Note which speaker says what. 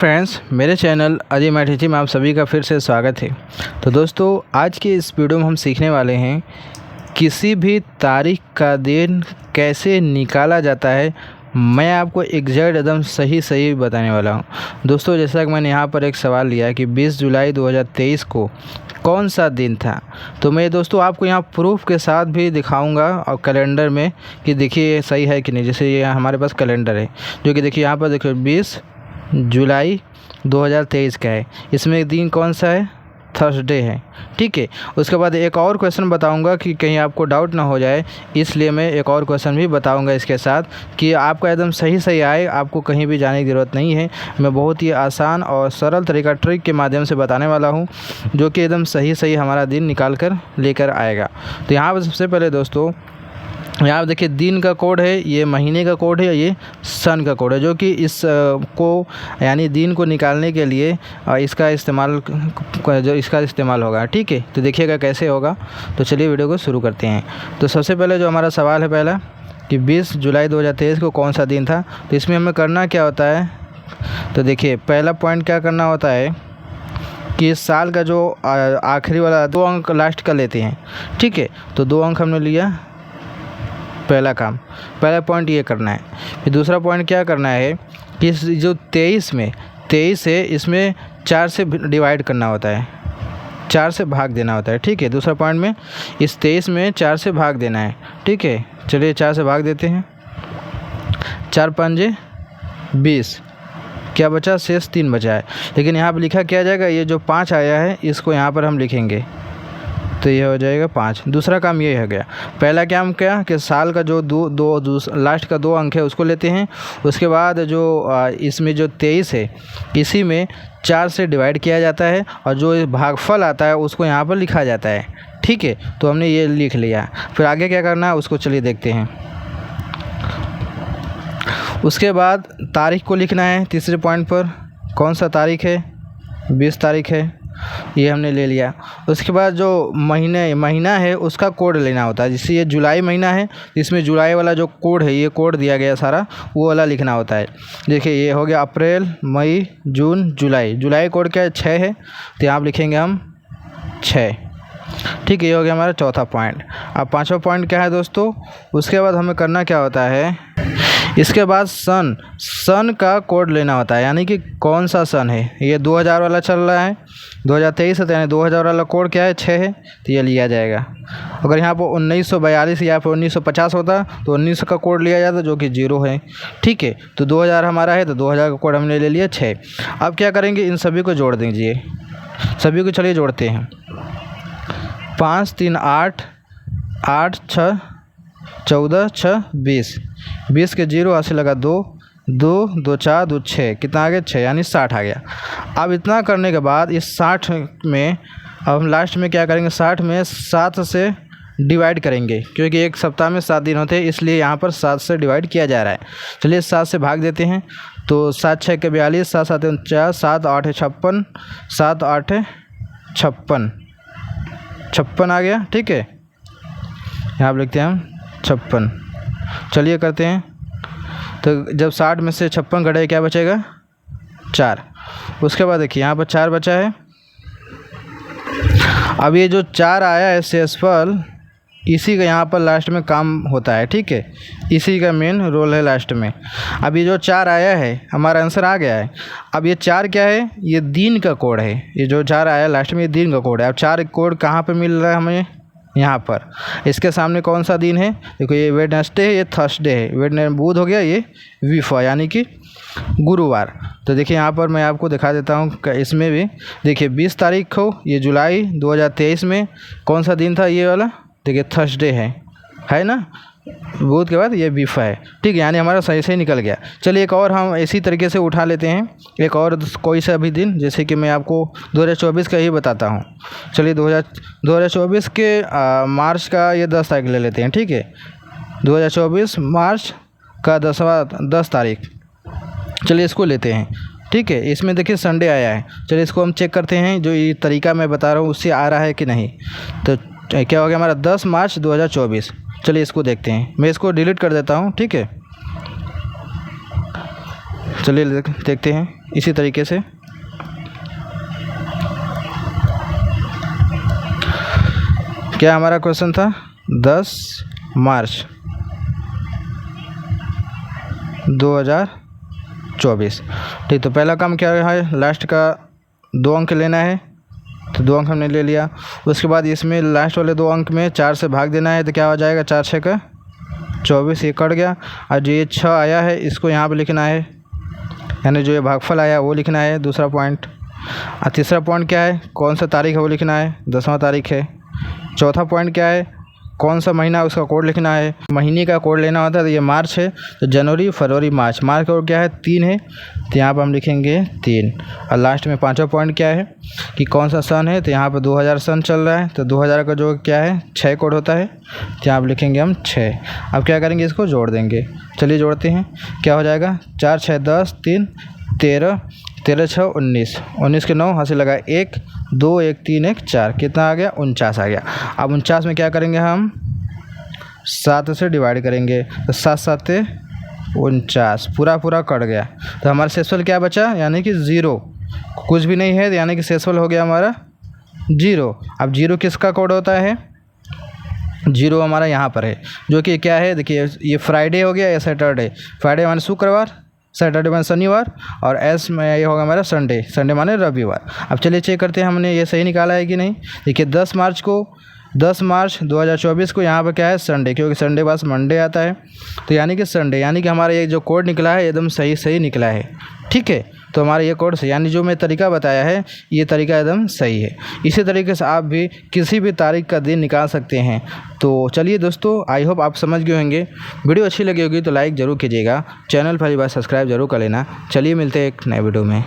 Speaker 1: Friends, मेरे channel Ajay math में आप सभी का फिर से स्वागत है। तो दोस्तों, आज के इस वीडियो में हम सीखने वाले हैं किसी भी तारीख का दिन कैसे निकाला जाता है। मैं आपको एग्जैक्ट एकदम सही बताने वाला हूं। दोस्तों, जैसा कि मैंने यहाँ पर एक सवाल लिया है कि 20 जुलाई 2023 को कौन सा दिन था, तो मैं दोस्तों आपको यहाँ प्रूफ के साथ भी दिखाऊंगा और कैलेंडर में कि देखिए ये सही है कि नहीं। जैसे ये हमारे पास कैलेंडर है जो कि देखिए यहाँ पर देखिए 20 जुलाई 2023 का है। इसमें दिन कौन सा है? थर्सडे है। ठीक है। उसके बाद एक और क्वेश्चन बताऊंगा कि कहीं आपको डाउट ना हो जाए, इसलिए मैं एक और क्वेश्चन भी बताऊंगा इसके साथ कि आपका एकदम सही आए, आपको कहीं भी जाने की ज़रूरत नहीं है। मैं बहुत ही आसान और सरल तरीका ट्रिक के माध्यम से बताने वाला हूं जो कि एकदम सही हमारा दिन निकाल कर लेकर आएगा। तो यहाँ पर सबसे पहले दोस्तों यहाँ देखिए दिन का कोड है, ये महीने का कोड है, ये सन का कोड है, जो कि इस को यानी दिन को निकालने के लिए इसका इस्तेमाल होगा। ठीक है, तो देखिएगा कैसे होगा। तो चलिए वीडियो को शुरू करते हैं। तो सबसे पहले जो हमारा सवाल है पहला कि 20 जुलाई 2023 को कौन सा दिन था, तो इसमें हमें करना क्या होता है। तो देखिए पहला पॉइंट क्या करना होता है कि इस साल का जो आखिरी वाला 2 अंक लास्ट का लेते हैं। ठीक है, तो 2 अंक हमने लिया। पहला पहला पॉइंट ये करना है। फिर दूसरा पॉइंट क्या करना है कि इस जो 23 है इसमें 4 से डिवाइड करना होता है, 4 से भाग देना होता है। ठीक है, दूसरा पॉइंट में इस 23 में 4 से भाग देना है। ठीक है, चलिए 4 से भाग देते हैं। 4 पंजे 20, क्या बचा? शेष 3 बचा है। लेकिन यहाँ पर लिखा क्या जाएगा, ये जो 5 आया है इसको यहाँ पर हम लिखेंगे, तो ये हो जाएगा 5। दूसरा काम ये हो गया। पहला काम क्या कि साल का जो लास्ट का 2 अंक है उसको लेते हैं। उसके बाद जो इसमें जो 23 है इसी में 4 से डिवाइड किया जाता है और जो भागफल आता है उसको यहाँ पर लिखा जाता है। ठीक है, तो हमने ये लिख लिया। फिर आगे क्या करना है उसको चलिए देखते हैं। उसके बाद तारीख को लिखना है। तीसरे पॉइंट पर कौन सा तारीख है? 20 तारीख है, ये हमने ले लिया। उसके बाद जो महीना है उसका कोड लेना होता है। जैसे ये जुलाई महीना है, इसमें जुलाई वाला जो कोड है, ये कोड दिया गया सारा, वो वाला लिखना होता है। देखिए ये हो गया अप्रैल, मई, जून, जुलाई। जुलाई कोड क्या है? 6 है, तो यहाँ लिखेंगे हम 6। ठीक है, ये हो गया हमारा चौथा पॉइंट। अब पाँचवा पॉइंट क्या है दोस्तों? उसके बाद हमें करना क्या होता है, इसके बाद सन का कोड लेना होता है, यानी कि कौन सा सन है। ये 2000 वाला चल रहा है, 2023 है, तो यानी 2000 वाला कोड क्या है? 6 है, तो ये लिया जाएगा। अगर यहाँ पर 1942 या फिर 1950 होता तो 1900 का कोड लिया जाता जो कि 0 है। ठीक है, तो 2000 हमारा है, तो 2000 का कोड हमने ले लिया 6। अब क्या करेंगे, इन सभी को जोड़ दीजिए। सभी को चलिए जोड़ते हैं। 5 3 8, 8 6 14, 6 20, 20 के 0 हाथ से लगा 2 2 4 2 6, कितना आ गया? 6, यानी 60 आ गया। अब इतना करने के बाद इस 60 में अब हम लास्ट में क्या करेंगे, 60 में 7 से डिवाइड करेंगे, क्योंकि एक सप्ताह में 7 दिन होते हैं, इसलिए यहाँ पर 7 से डिवाइड किया जा रहा है। चलिए 7 से भाग देते हैं। तो 7 6 के 42, 7 7 49, 7 8 56, 7 8 56 आ गया। ठीक है, यहाँ पर लिखते हैं हम 56। चलिए करते हैं। तो जब 60 में से 56 घटे क्या बचेगा? 4। उसके बाद देखिए यहाँ पर 4 बचा है। अब ये जो 4 आया है शेषफल, इसी का यहाँ पर लास्ट में काम होता है। ठीक है, इसी का मेन रोल है लास्ट में। अब ये जो 4 आया है, हमारा आंसर आ गया है। अब ये 4 क्या है? ये दिन का कोड है। ये जो 4 आया लास्ट में, ये दिन का कोड है। अब 4 कोड कहाँ पर मिल रहा है हमें? यहाँ पर। इसके सामने कौन सा दिन है? देखो ये वेडनेसडे है, ये थर्सडे है। बुध हो गया, ये वीफा यानी कि गुरुवार। तो देखिए यहाँ पर मैं आपको दिखा देता हूँ। इसमें भी देखिए 20 तारीख को, ये जुलाई 2023 में कौन सा दिन था? ये वाला देखिए थर्सडे है ना। बुध के बाद ये वीफा है। ठीक है, यानी हमारा सही निकल गया। चलिए एक और हम इसी तरीके से उठा लेते हैं, एक और कोई सा भी दिन, जैसे कि मैं आपको 2024 का ही बताता हूँ। चलिए 2024 के मार्च का ये 10 तारीख ले लेते हैं। ठीक है, 2024 मार्च का 10 तारीख, चलिए इसको लेते हैं। ठीक है, इसमें देखिए संडे आया है। चलिए इसको हम चेक करते हैं, जो ये तरीका मैं बता रहा हूँ उससे आ रहा है कि नहीं। तो क्या हो गया हमारा? 10 मार्च 2024। चलिए इसको देखते हैं। मैं इसको डिलीट कर देता हूँ। ठीक है, चलिए देखते हैं इसी तरीके से। क्या हमारा क्वेश्चन था? 10 मार्च 2024। ठीक, तो पहला काम क्या है, लास्ट का 2 अंक लेना है, तो 2 अंक हमने ले लिया। उसके बाद इसमें लास्ट वाले 2 अंक में 4 से भाग देना है, तो क्या हो जाएगा, 4 6 का 24, ये कट गया। और जो ये 6 आया है इसको यहाँ पे लिखना है, यानी जो ये भागफल आया वो लिखना है, दूसरा पॉइंट। और तीसरा पॉइंट क्या है, कौन सा तारीख है वो लिखना है, 10वां तारीख है। चौथा पॉइंट क्या है, कौन सा महीना उसका कोड लिखना है, महीने का कोड लेना होता है। तो ये मार्च है, तो जनवरी फरवरी मार्च, मार्च का कोड क्या है, 3 है, तो यहाँ पर हम लिखेंगे 3। और लास्ट में 5वां पॉइंट क्या है कि कौन सा सन है, तो यहाँ पर 2000 सन चल रहा है, तो 2000 का जो क्या है 6 कोड होता है, तो यहाँ पर लिखेंगे हम 6। अब क्या करेंगे, इसको जोड़ देंगे। चलिए जोड़ते हैं, क्या हो जाएगा, 4 6 10 3 13, 13 6 19, 19 के 9 हासिल लगा 1 2 1 3 1 4, कितना आ गया, 49 आ गया। अब 49 में क्या करेंगे, हम 7 से डिवाइड करेंगे, तो 7 7 49, पूरा कट गया। तो हमारा शेषफल क्या बचा, यानी कि 0, कुछ भी नहीं है, यानी कि शेषफल हो गया हमारा 0। अब 0 किसका कोड होता है, 0 हमारा यहाँ पर है, जो कि क्या है, देखिए ये फ्राइडे हो गया या सैटरडे, फ्राइडे माने शुक्रवार, सैटरडे माने शनिवार, और एस में ये होगा हमारा संडे, संडे माने रविवार। अब चलिए चेक करते हैं हमने ये सही निकाला है कि नहीं। देखिए 10 मार्च 2024 को यहाँ पर क्या है, संडे, क्योंकि संडे पास मंडे आता है, तो यानी कि संडे, यानी कि हमारा ये जो कोड निकला है एकदम सही निकला है। ठीक है, तो हमारा ये कोड सही, यानी जो मैं तरीका बताया है ये तरीका एकदम सही है। इसी तरीके से आप भी किसी भी तारीख का दिन निकाल सकते हैं। तो चलिए दोस्तों, आई होप आप समझ गए होंगे। वीडियो अच्छी लगी होगी तो लाइक ज़रूर कीजिएगा, चैनल पहली बार सब्सक्राइब जरूर कर लेना। चलिए मिलते हैं एक नए वीडियो में।